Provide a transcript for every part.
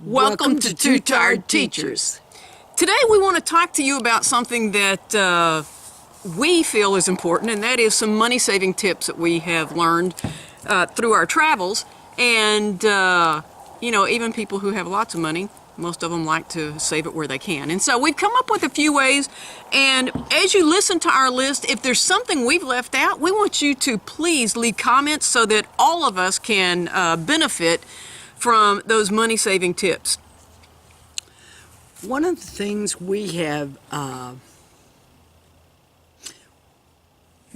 Welcome to Two Tired Teachers. Today we want to talk to you about something that we feel is important, and that is some money-saving tips that we have learned through our travels. And, even people who have lots of money, most of them like to save it where they can. And so we've come up with a few ways, and as you listen to our list, if there's something we've left out, we want you to please leave comments so that all of us can benefit from those money-saving tips. One of the things we have, The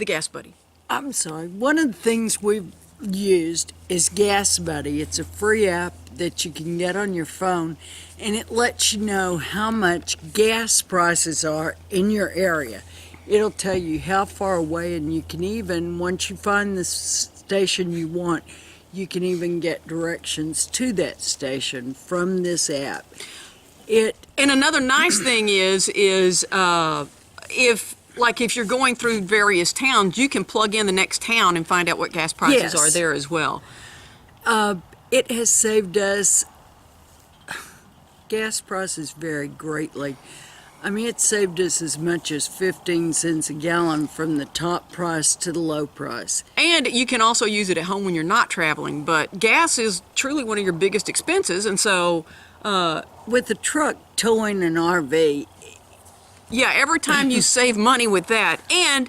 Gas Buddy. one of the things we've used is Gas Buddy. It's a free app that you can get on your phone, and it lets you know how much gas prices are in your area. It'll tell you how far away, and you can even, once you find the station you want, you can even get directions to that station from this app. And another nice thing is if you're going through various towns, you can plug in the next town and find out what gas prices are there as well. It has saved us. Gas prices vary greatly. I mean, it saved us as much as 15 cents a gallon from the top price to the low price. And you can also use it at home when you're not traveling, but gas is truly one of your biggest expenses, and so with a truck towing an RV, yeah, every time you save money with that, and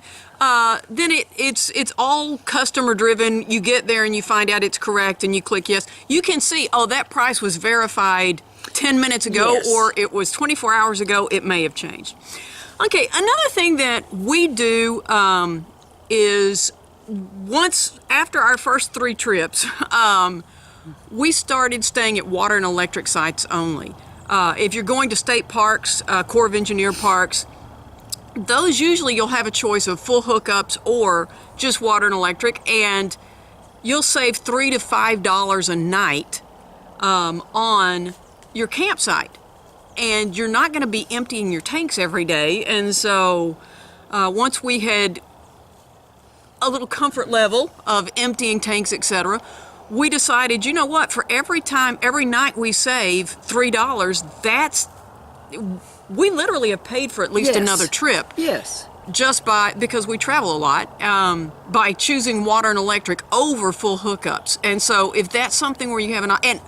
then it's all customer driven. You get there and you find out it's correct, and you click yes. You can see, oh, that price was verified 10 minutes ago, yes, or it was 24 hours ago. It may have changed. Okay, another thing that we do is once after our first 3 trips, we started staying at water and electric sites only. If you're going to state parks, Corps of Engineer parks, those usually you'll have a choice of full hookups or just water and electric, and you'll save $3 to $5 a night on your campsite. And you're not going to be emptying your tanks every day. And so once we had a little comfort level of emptying tanks, etc., we decided, you know what, for every night we save $3, we literally have paid for at least another trip. Yes. Just because we travel a lot, by choosing water and electric over full hookups. And so if that's something where you have and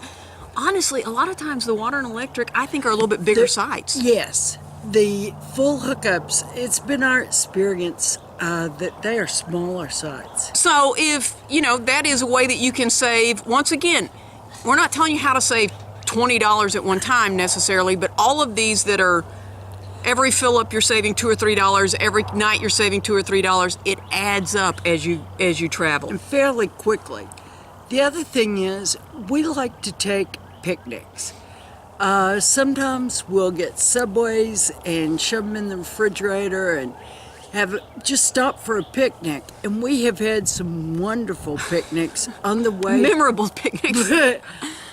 honestly, a lot of times the water and electric, I think, are a little bit bigger sites. Yes. The full hookups, it's been our experience that they are smaller sites. So if, that is a way that you can save, once again, we're not telling you how to save $20 at one time necessarily, but all of these that are every fill up you're saving $2 or $3, every night you're saving $2 or $3, it adds up as you travel. And fairly quickly. The other thing is, we like to take picnics. Sometimes we'll get Subways and shove them in the refrigerator and just stop for a picnic. And we have had some wonderful picnics on the way. Memorable picnics.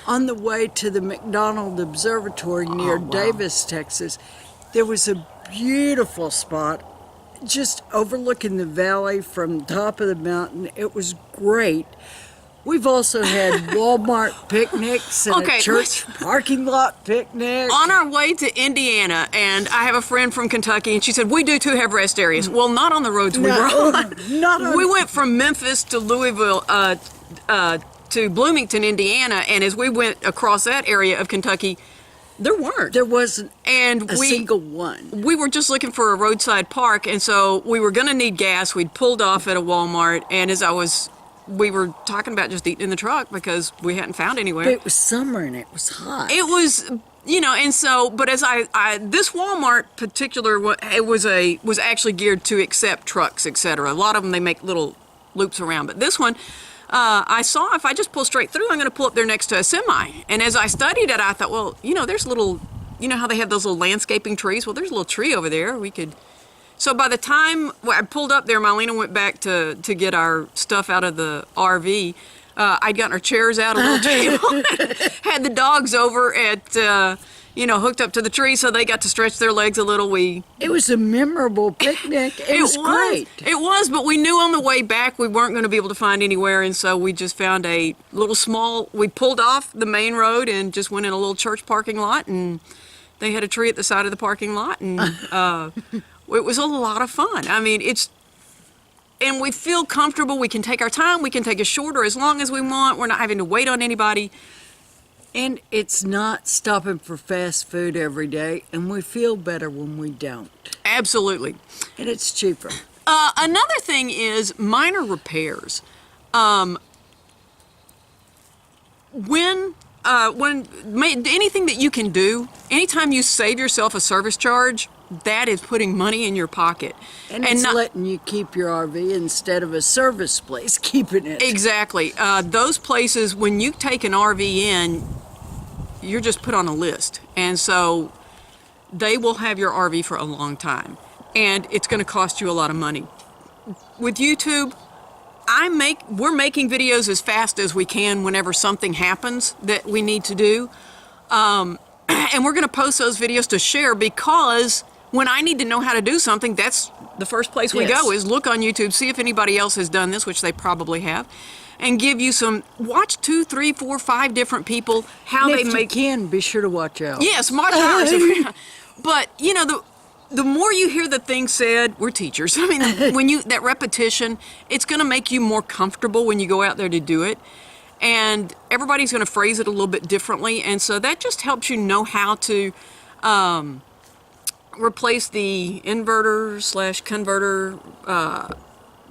On the way to the McDonald Observatory near Davis, Texas. There was a beautiful spot just overlooking the valley from the top of the mountain. It was great. We've also had Wal-Mart picnics and a church parking lot picnic. On our way to Indiana, and I have a friend from Kentucky, and she said, we do too have rest areas. Well, not on the roads we were on. We went from Memphis to Louisville to Bloomington, Indiana, and as we went across that area of Kentucky, there wasn't a single one. We were just looking for a roadside park, and so we were going to need gas. We'd pulled off at a Walmart, and we were talking about just eating in the truck because we hadn't found anywhere. But it was summer and it was hot. It was, and so, but as this Walmart particular, it was actually geared to accept trucks, etc. A lot of them, they make little loops around, but this one, I saw if I just pull straight through, I'm going to pull up there next to a semi. And as I studied it, I thought, well, there's little, how they have those little landscaping trees? Well, there's a little tree over there. So by the time I pulled up there, Marlena went back to get our stuff out of the RV. I'd gotten our chairs out, a little table, had the dogs over at hooked up to the tree so they got to stretch their legs a little. It was a memorable picnic. It was great. It was, but we knew on the way back we weren't going to be able to find anywhere, and so we just found a little we pulled off the main road and just went in a little church parking lot, and they had a tree at the side of the parking lot, and it was a lot of fun. I mean, and we feel comfortable. We can take our time. We can take it shorter as long as we want. We're not having to wait on anybody. And it's not stopping for fast food every day, and we feel better when we don't. Absolutely. And it's cheaper. Another thing is minor repairs. When anything that you can do, anytime you save yourself a service charge, that is putting money in your pocket. And it's letting you keep your RV instead of a service place keeping it. Exactly. Those places, when you take an RV in, you're just put on a list. And so they will have your RV for a long time. And it's going to cost you a lot of money. With YouTube, we're making videos as fast as we can whenever something happens that we need to do. And we're going to post those videos to share, because when I need to know how to do something, that's the first place we go, is look on YouTube, see if anybody else has done this, which they probably have, and give you watch 2, 3, 4, 5 different people, how and they if make. you can, be sure to watch out. Yes, watch ours. But, the more you hear the thing said, we're teachers. I mean, that repetition, it's going to make you more comfortable when you go out there to do it. And everybody's going to phrase it a little bit differently. And so that just helps you know how to replace the inverter/converter,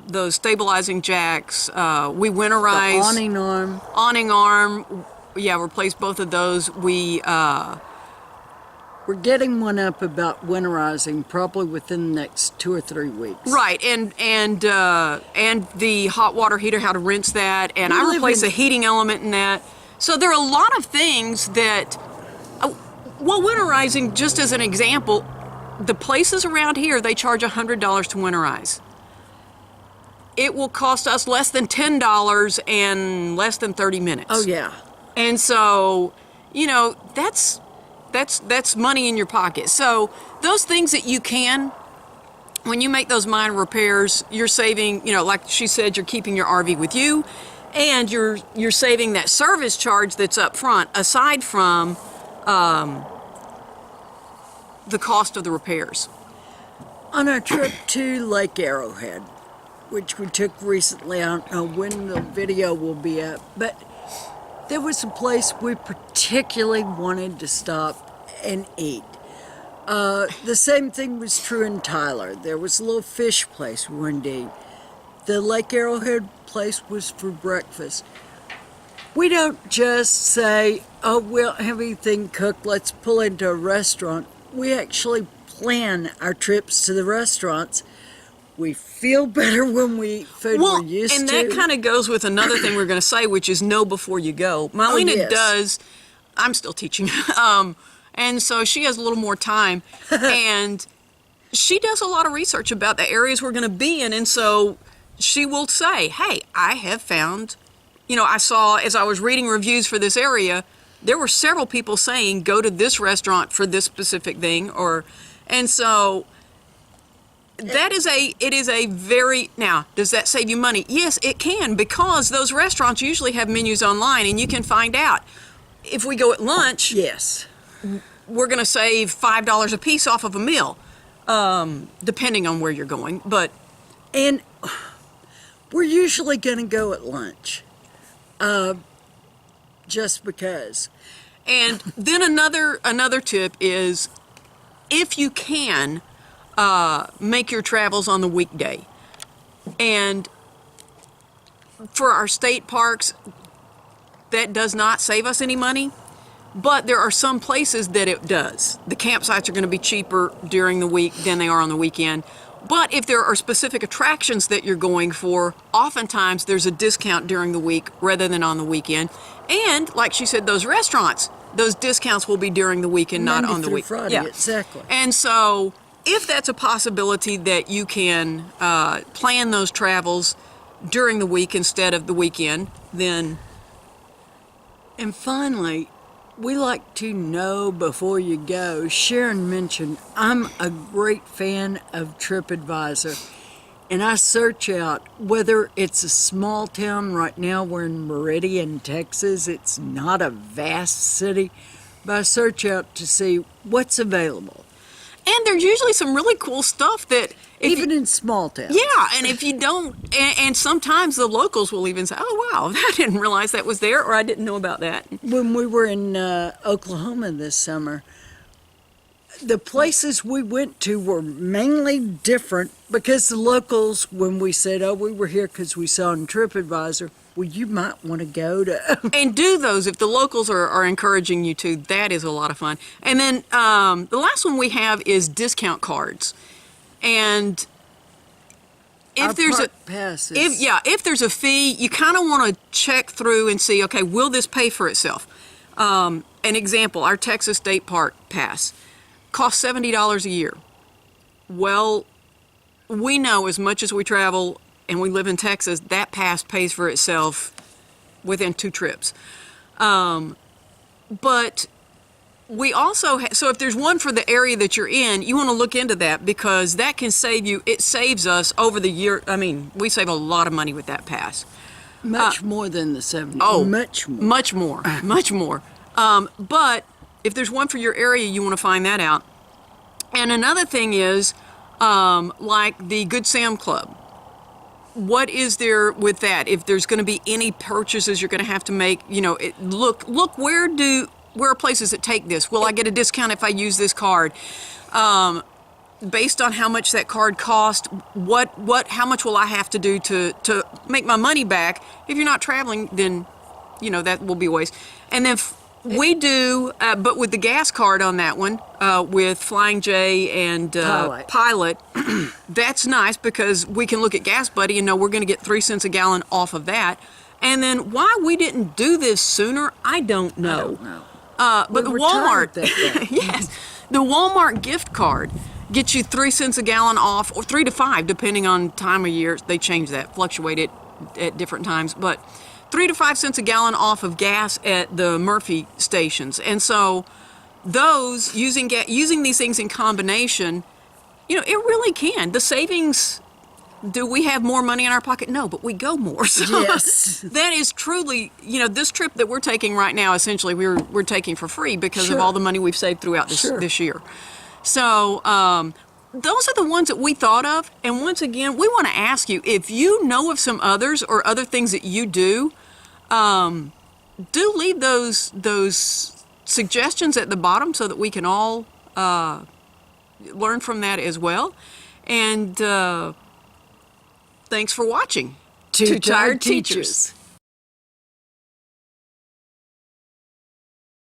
those stabilizing jacks. We winterize. The awning arm. Yeah, replace both of those. We're getting one up about winterizing probably within the next 2 or 3 weeks. Right, and the hot water heater, how to rinse that, and I replace a heating element in that. So there are a lot of things that, winterizing, just as an example, the places around here, they charge $100 to winterize. It will cost us less than $10 and less than 30 minutes. Oh, yeah. And so, that's money in your pocket. So those things that you can, when you make those minor repairs, you're saving, like she said, you're keeping your RV with you, and you're saving that service charge that's up front, aside from the cost of the repairs. On our trip to Lake Arrowhead, which we took recently, I don't know when the video will be up, but there was a place we particularly wanted to stop and eat. The same thing was true in Tyler. There was a little fish place we wanted to eat. The Lake Arrowhead place was for breakfast. We don't just say, oh, we don't have anything cooked, let's pull into a restaurant. We actually plan our trips to the restaurants. We feel better when we eat food we're used to. And that kind of goes with another thing we're going to say, which is know before you go. Mylena does, I'm still teaching, and so she has a little more time, and she does a lot of research about the areas we're going to be in, and so she will say, hey, I have found, I saw, as I was reading reviews for this area, there were several people saying, go to this restaurant for this specific thing, and so it is a very, now, does that save you money? Yes, it can, because those restaurants usually have menus online, and you can find out. If we go at lunch, yes, we're going to save $5 a piece off of a meal, depending on where you're going. And we're usually going to go at lunch, just because. And then another tip is, if you can, make your travels on the weekday. And for our state parks, that does not save us any money, but there are some places that it does. The campsites are going to be cheaper during the week than they are on the weekend. But if there are specific attractions that you're going for, oftentimes there's a discount during the week rather than on the weekend. And like she said, those restaurants, those discounts will be during the week and not on the week. Friday, yeah, exactly. And so if that's a possibility that you can plan those travels during the week instead of the weekend, then... And finally, we like to know before you go. Sharon mentioned I'm a great fan of TripAdvisor, and I search out whether it's a small town. Right now we're in Meridian, Texas. It's not a vast city, but I search out to see what's available. And there's usually some really cool stuff that Even in small towns. yeah, and if you don't, and sometimes the locals will even say, "Oh, wow, I didn't realize that was there," or "I didn't know about that." When we were in Oklahoma this summer, the places we went to were mainly different because the locals, when we said, "Oh, we were here because we saw on TripAdvisor," well, you might want to go to. And do those if the locals are encouraging you to. That is a lot of fun. And then the last one we have is discount cards. And if Our there's park passes. if there's a fee, you kind of want to check through and see, okay, will this pay for itself? An example, our Texas State Park pass costs $70 a year. Well, we know as much as we travel and we live in Texas, that pass pays for itself within 2 trips. But we also so if there's one for the area that you're in, you want to look into that because that can save you. It saves us over the year. I mean, we save a lot of money with that pass. Much more than the 70. Oh, much more. Much more. Much more. But if there's one for your area, you want to find that out. And another thing is, like the Good Sam Club. What is there with that? If there's going to be any purchases you're going to have to make, look where are places that take this? Will I get a discount if I use this card? Based on how much that card cost, how much will I have to do to make my money back? If you're not traveling, then, that will be a waste. And then we do, but with the gas card on that one, with Flying J and Pilot, that's nice because we can look at Gas Buddy and know we're going to get 3 cents a gallon off of that. And then why we didn't do this sooner, I don't know. I don't know. But the Walmart, yes, the Walmart gift card gets you 3 cents a gallon off, or 3 to 5, depending on time of year. They change that, fluctuate it at different times, but 3 to 5 cents a gallon off of gas at the Murphy stations. And so those, using these things in combination, it really can. The savings, do we have more money in our pocket? No, but we go more. So Yes. that is truly, this trip that we're taking right now, essentially we're taking for free because of Sure. all the money we've saved throughout Sure. this year. So those are the ones that we thought of. And once again, we want to ask you, if you know of some others or other things that you do leave those suggestions at the bottom so that we can all learn from that as well. And thanks for watching. Two Tired Teachers.